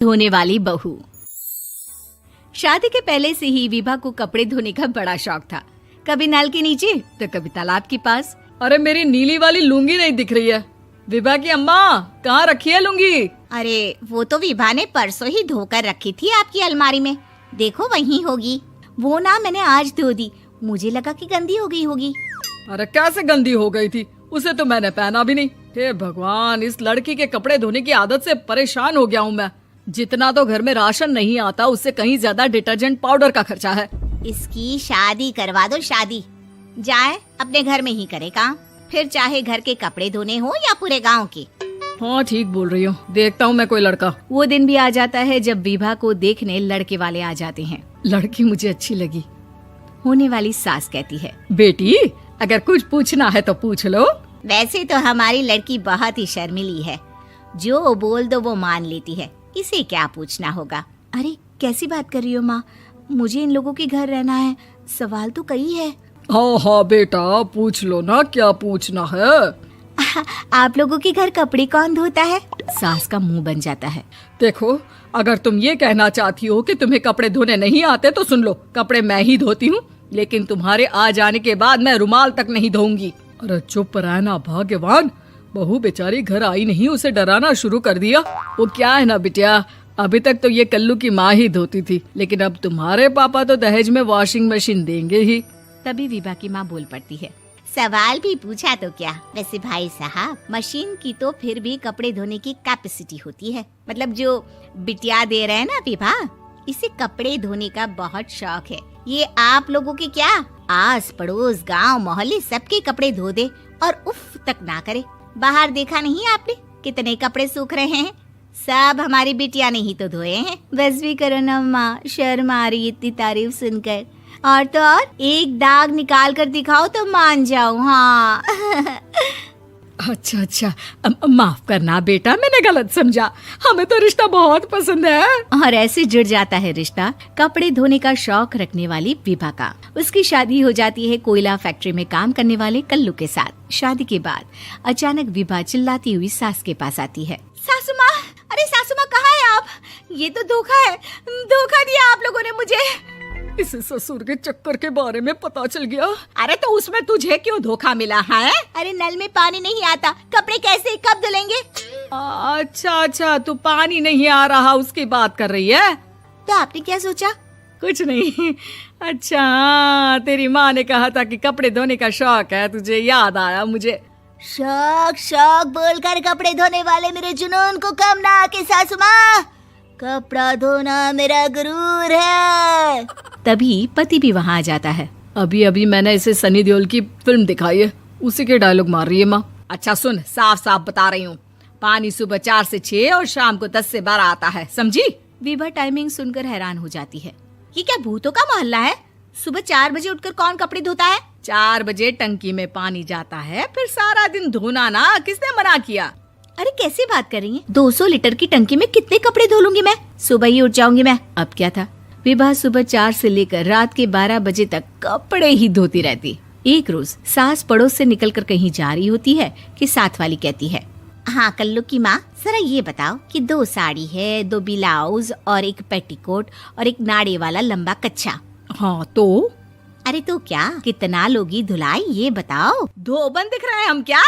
धोने वाली बहू। शादी के पहले से ही विभा को कपड़े धोने का बड़ा शौक था। कभी नल के नीचे तो कभी तालाब के पास। अरे मेरी नीली वाली लुंगी नहीं दिख रही है। विभा की अम्मा, कहाँ रखी है लुंगी? अरे वो तो विभा ने परसों ही धोकर रखी थी आपकी अलमारी में, देखो वहीं होगी। वो ना मैंने आज धो दी, मुझे लगा कि गंदी हो गई होगी। अरे कैसे गंदी हो गई थी? उसे तो मैंने पहना भी नहीं। हे भगवान, इस लड़की के कपड़े धोने की आदत से परेशान हो गया हूँ मैं। जितना तो घर में राशन नहीं आता, उससे कहीं ज्यादा डिटर्जेंट पाउडर का खर्चा है। इसकी शादी करवा दो, शादी जाए अपने घर में ही करे काम, फिर चाहे घर के कपड़े धोने हो या पूरे गांव के। हाँ ठीक बोल रही हो, देखता हूँ मैं कोई लड़का। वो दिन भी आ जाता है जब विभा को देखने लड़के वाले आ जाते हैं। लड़की मुझे अच्छी लगी। होने वाली सास कहती है, बेटी अगर कुछ पूछना है तो पूछ लो। वैसे तो हमारी लड़की बहुत ही शर्मीली है, जो बोल दो वो मान लेती है, इसे क्या पूछना होगा। अरे कैसी बात कर रही हो माँ, मुझे इन लोगों के घर रहना है, सवाल तो कई है। हाँ हाँ बेटा, पूछ लो ना, क्या पूछना है। आप लोगों के घर कपड़े कौन धोता है? सास का मुंह बन जाता है। देखो, अगर तुम ये कहना चाहती हो कि तुम्हें कपड़े धोने नहीं आते तो सुन लो, कपड़े मैं ही धोती हूँ, लेकिन तुम्हारे आ जाने के बाद मैं रुमाल तक नहीं धोऊंगी। अरे चुप रहना भाग्यवान, बहू बेचारी घर आई नहीं, उसे डराना शुरू कर दिया। वो क्या है ना बिटिया, अभी तक तो ये कल्लू की माँ ही धोती थी, लेकिन अब तुम्हारे पापा तो दहेज में वॉशिंग मशीन देंगे ही। तभी विभा की माँ बोल पड़ती है, सवाल भी पूछा तो क्या। वैसे भाई साहब, मशीन की तो फिर भी कपड़े धोने की कैपेसिटी होती है। मतलब जो बिटिया दे रहे हैं ना विभा, इसे कपड़े धोने का बहुत शौक है। ये आप लोगों के क्या, आस पड़ोस गांव मोहल्ले सबके कपड़े धो दे और उफ तक ना करे। बाहर देखा नहीं आपने कितने कपड़े सूख रहे हैं? सब हमारी बिटिया ने ही तो धोए हैं। बस भी करो ना माँ, शर्म आ रही इतनी तारीफ सुनकर। और तो और एक दाग निकाल कर दिखाओ तो मान जाऊं। हाँ अच्छा, माफ करना बेटा, मैंने गलत समझा। हमें तो रिश्ता बहुत पसंद है। और ऐसे जुड़ जाता है रिश्ता कपड़े धोने का शौक रखने वाली विभा का। उसकी शादी हो जाती है कोयला फैक्ट्री में काम करने वाले कल्लू के साथ। शादी के बाद अचानक विभा चिल्लाती हुई सास के पास आती है। सासू माँ, अरे सासू माँ कहाँ है आप? ये तो धोखा है, धोखा दिया आप लोगों ने मुझे। इसे ससुर के चक्कर के बारे में पता चल गया। अरे तो उसमें तुझे क्यों धोखा मिला है? अरे नल में पानी नहीं आता, कपड़े कैसे कब धुलेंगे? अच्छा, तू पानी नहीं आ रहा उसकी बात कर रही है। तो आपने क्या सोचा? कुछ नहीं। अच्छा, तेरी माँ ने कहा था कि कपड़े धोने का शौक है तुझे, याद आया मुझे। शौक बोलकर कपड़े धोने वाले मेरे जुनून को कम ना आके सासू माँ, कपड़ा धोना मेरा गुरूर है। तभी पति भी वहाँ आ जाता है। अभी मैंने इसे सनी देओल की फिल्म दिखाई है, उसी के डायलॉग मार रही है माँ। अच्छा सुन, साफ बता रही हूँ, पानी सुबह 4 से 6 और शाम को 10 से 12 आता है, समझी? विभा टाइमिंग सुनकर हैरान हो जाती है। ये क्या भूतों का मोहल्ला है? सुबह 4 बजे उठकर कौन कपड़े धोता है? 4 बजे टंकी में पानी जाता है, फिर सारा दिन धोना ना, किसने मना किया? अरे कैसी बात कर रही हैं? 200 लीटर की टंकी में कितने कपड़े धो लूंगी मैं? सुबह ही उठ जाऊंगी मैं। अब क्या था, विभा सुबह 4 से लेकर रात के 12 बजे तक कपड़े ही धोती रहती। एक रोज सास पड़ोस से निकलकर कहीं जा रही होती है कि साथ वाली कहती है, हाँ कल्लू की माँ, जरा ये बताओ कि 2 साड़ी है, 2 ब्लाउज और एक पेटीकोट और एक नाड़े वाला लंबा कच्छा। हाँ तो? अरे तो क्या, कितना लोगी धुलाई ये बताओ। धोबन दिख रहे हैं हम क्या?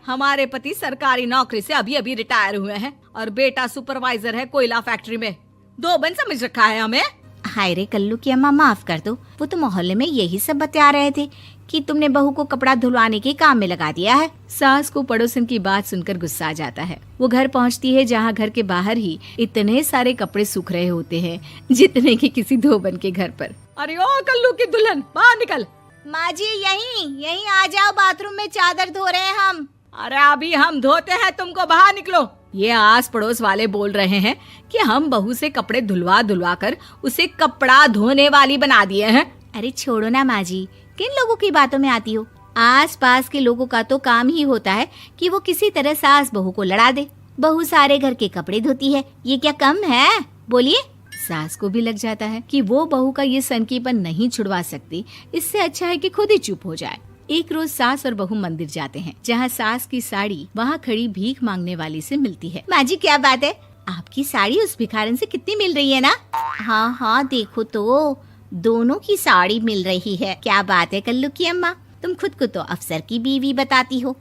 हमारे पति सरकारी नौकरी से अभी रिटायर हुए हैं और बेटा सुपरवाइजर है कोयला फैक्ट्री में। धोबन समझ रखा है हमें? हाय रे कल्लू की अम्मा, माफ कर दो, वो तो मोहल्ले में यही सब बता रहे थे कि तुमने बहू को कपड़ा धुलवाने के काम में लगा दिया है। सास को पड़ोसन की बात सुनकर गुस्सा आ जाता है। वो घर पहुंचती है जहां घर के बाहर ही इतने सारे कपड़े सूख रहे होते हैं जितने कि किसी धोबन के घर पर। अरे ओ कल्लू की दुल्हन, बाहर निकल। माँ जी यहीं आ जाओ, बाथरूम में चादर धो रहे हैं हम। अरे अभी हम धोते हैं, तुमको बाहर निकलो। ये आस पड़ोस वाले बोल रहे हैं कि हम बहू से कपड़े धुलवा कर उसे कपड़ा धोने वाली बना दिए हैं। अरे छोड़ो ना माँ जी, किन लोगों की बातों में आती हो? आस पास के लोगों का तो काम ही होता है कि वो किसी तरह सास बहू को लड़ा दे। बहू सारे घर के कपड़े धोती है, ये क्या कम है? बोलिए। सास को भी लग जाता है कि वो बहू का ये सनकीपन नहीं छुड़वा सकती, इससे अच्छा है कि खुद ही चुप हो जाए। एक रोज सास और बहू मंदिर जाते हैं, जहाँ सास की साड़ी वहाँ खड़ी भीख मांगने वाली से मिलती है। माँ जी क्या बात है, आपकी साड़ी उस भिखारन से कितनी मिल रही है ना? हाँ हाँ देखो तो, दोनों की साड़ी मिल रही है। क्या बात है कल्लू की अम्मा, तुम खुद को तो अफसर की बीवी बताती हो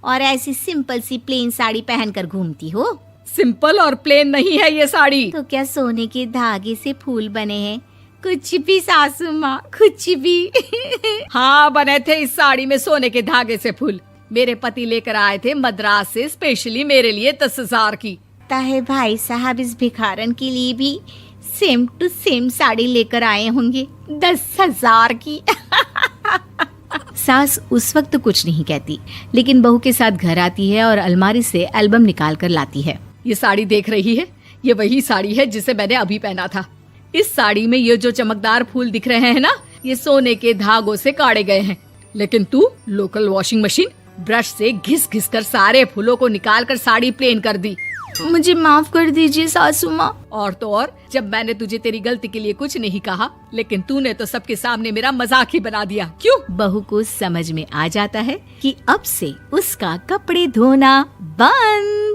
और ऐसी सिंपल सी प्लेन साड़ी पहनकर घूमती हो। सिंपल और प्लेन नहीं है ये साड़ी। तो क्या सोने के धागे से फूल बने हैं? कुछ भी सासू माँ, कुछ भी। हाँ बने थे इस साड़ी में सोने के धागे से फूल। मेरे पति लेकर आए थे मद्रास से स्पेशली मेरे लिए 10,000 की। ताहे भाई साहब इस भिखारन के लिए भी सेम टू सेम साड़ी लेकर आए होंगे 10,000 की। सास उस वक्त तो कुछ नहीं कहती, लेकिन बहू के साथ घर आती है और अलमारी से एल्बम निकाल कर लाती है। ये साड़ी देख रही है, ये वही साड़ी है जिसे मैंने अभी पहना था। इस साड़ी में ये जो चमकदार फूल दिख रहे हैं ना, ये सोने के धागों से काढ़े गए हैं। लेकिन तू लोकल वॉशिंग मशीन ब्रश से घिस घिस कर सारे फूलों को निकाल कर साड़ी प्लेन कर दी। मुझे माफ कर दीजिए सासू माँ। और तो और, जब मैंने तुझे तेरी गलती के लिए कुछ नहीं कहा, लेकिन तूने तो सबके सामने मेरा मजाक ही बना दिया। क्यों? बहू को समझ में आ जाता है कि अब से उसका कपड़े धोना बंद।